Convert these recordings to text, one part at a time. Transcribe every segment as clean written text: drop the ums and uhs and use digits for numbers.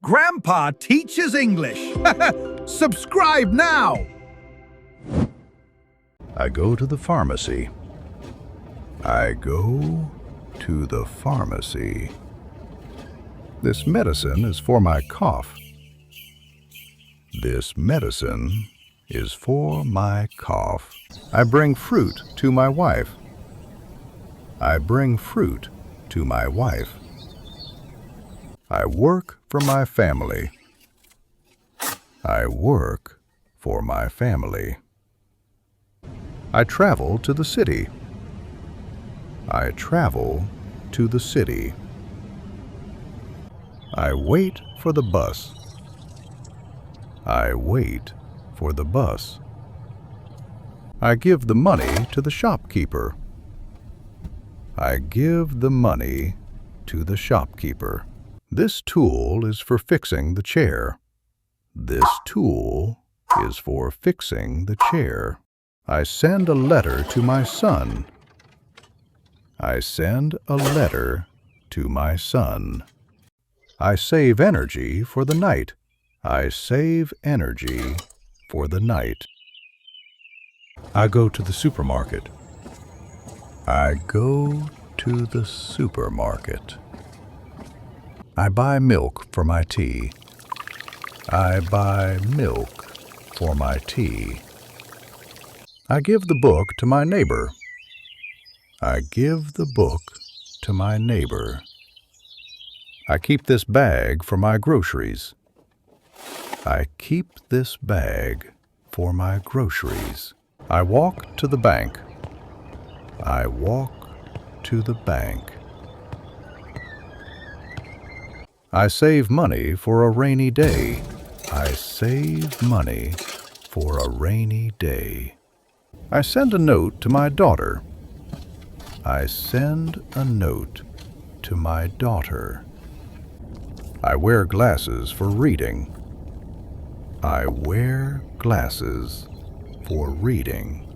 Grandpa teaches English. Subscribe now. I go to the pharmacy. I go to the pharmacy. This medicine is for my cough. This medicine is for my cough. I bring fruit to my wife. I bring fruit to my wife. I work for my family. I work for my family. I travel to the city. I travel to the city. I wait for the bus. I wait for the bus. I give the money to the shopkeeper. I give the money to the shopkeeper. This tool is for fixing the chair. This tool is for fixing the chair. I send a letter to my son. I send a letter to my son. I save energy for the night. I save energy for the night. I go to the supermarket. I go to the supermarket. I buy milk for my tea. I buy milk for my tea. I give the book to my neighbor. I give the book to my neighbor. I keep this bag for my groceries. I keep this bag for my groceries. I walk to the bank. I walk to the bank. I save money for a rainy day. I save money for a rainy day. I send a note to my daughter. I send a note to my daughter. I wear glasses for reading. I wear glasses for reading.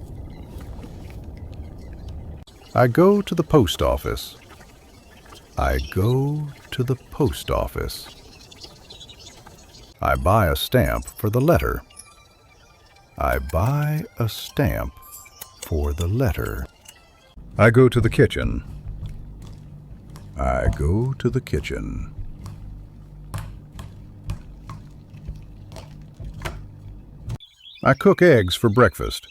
I go to the post office. I go to the post office. I buy a stamp for the letter. I buy a stamp for the letter. I go to the kitchen. I go to the kitchen. I cook eggs for breakfast.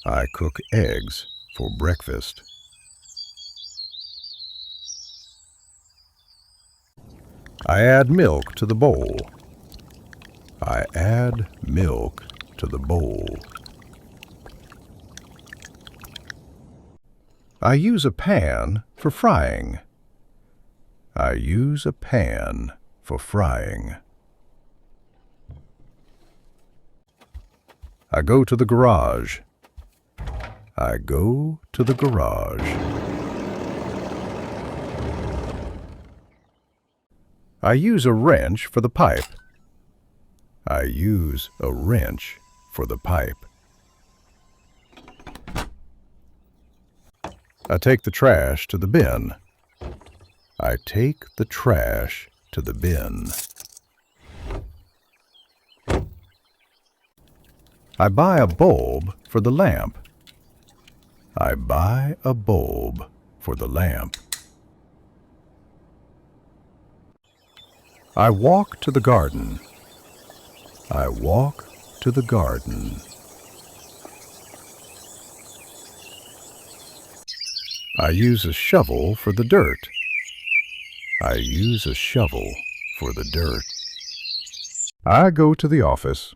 I cook eggs for breakfast. I add milk to the bowl. I add milk to the bowl. I use a pan for frying. I use a pan for frying. I go to the garage. I go to the garage. I use a wrench for the pipe. I use a wrench for the pipe. I take the trash to the bin. I take the trash to the bin. I buy a bulb for the lamp. I buy a bulb for the lamp. I walk to the garden. I walk to the garden. I use a shovel for the dirt. I use a shovel for the dirt. I go to the office.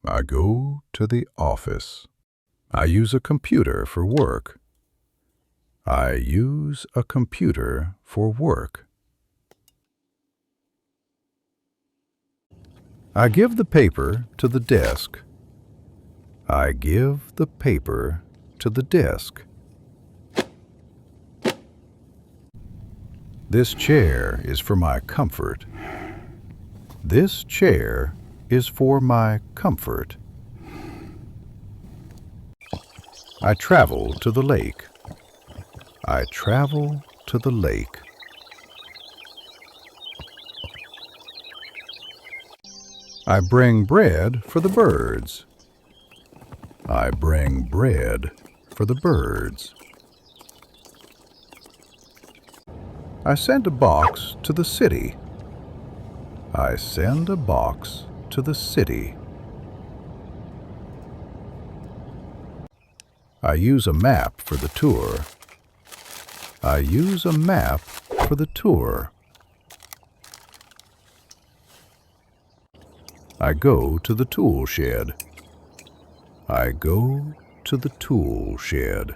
I go to the office. I use a computer for work. I use a computer for work. I give the paper to the desk. I give the paper to the desk. This chair is for my comfort. This chair is for my comfort. I travel to the lake. I travel to the lake. I bring bread for the birds. I bring bread for the birds. I send a box to the city. I send a box to the city. I use a map for the tour. I use a map for the tour. I go to the tool shed. I go to the tool shed.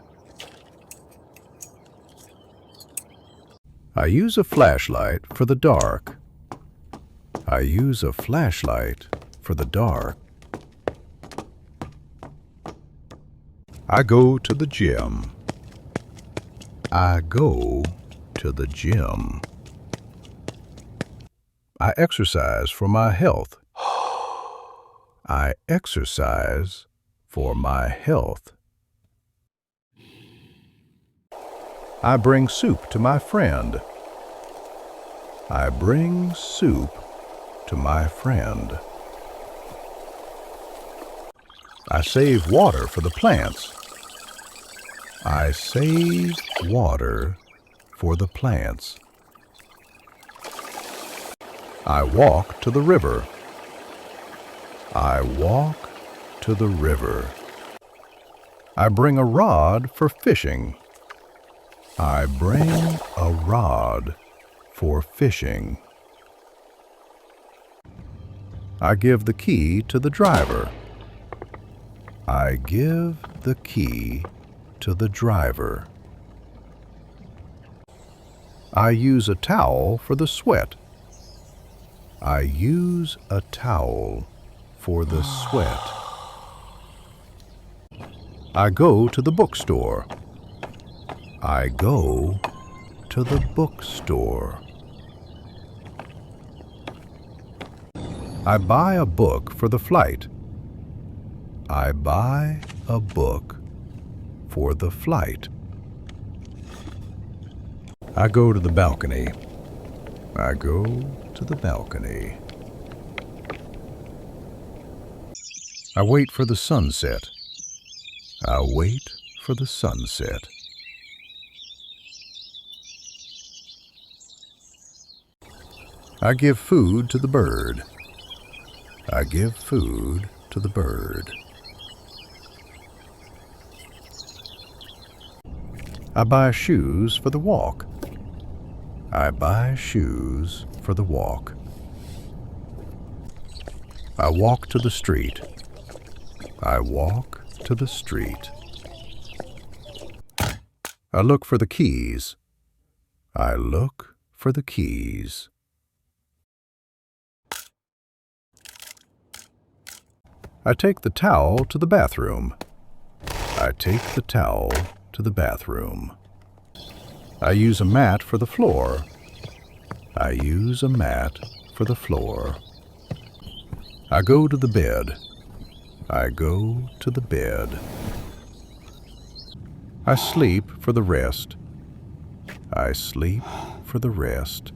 I use a flashlight for the dark. I use a flashlight for the dark. I go to the gym. I go to the gym. I exercise for my health. I exercise for my health. I bring soup to my friend. I bring soup to my friend. I save water for the plants. I save water for the plants. I walk to the river. I walk to the river. I bring a rod for fishing. I bring a rod for fishing. I give the key to the driver. I give the key to the driver. I use a towel for the sweat. I use a towel for the sweat. I go to the bookstore. I go to the bookstore. I buy a book for the flight. I buy a book for the flight. I go to the balcony. I go to the balcony. I wait for the sunset. I wait for the sunset. I give food to the bird. I give food to the bird. I buy shoes for the walk. I buy shoes for the walk. I walk to the street. I walk to the street. I look for the keys. I look for the keys. I take the towel to the bathroom. I take the towel to the bathroom. I use a mat for the floor. I use a mat for the floor. I go to the bed. I go to the bed. I sleep for the rest. I sleep for the rest.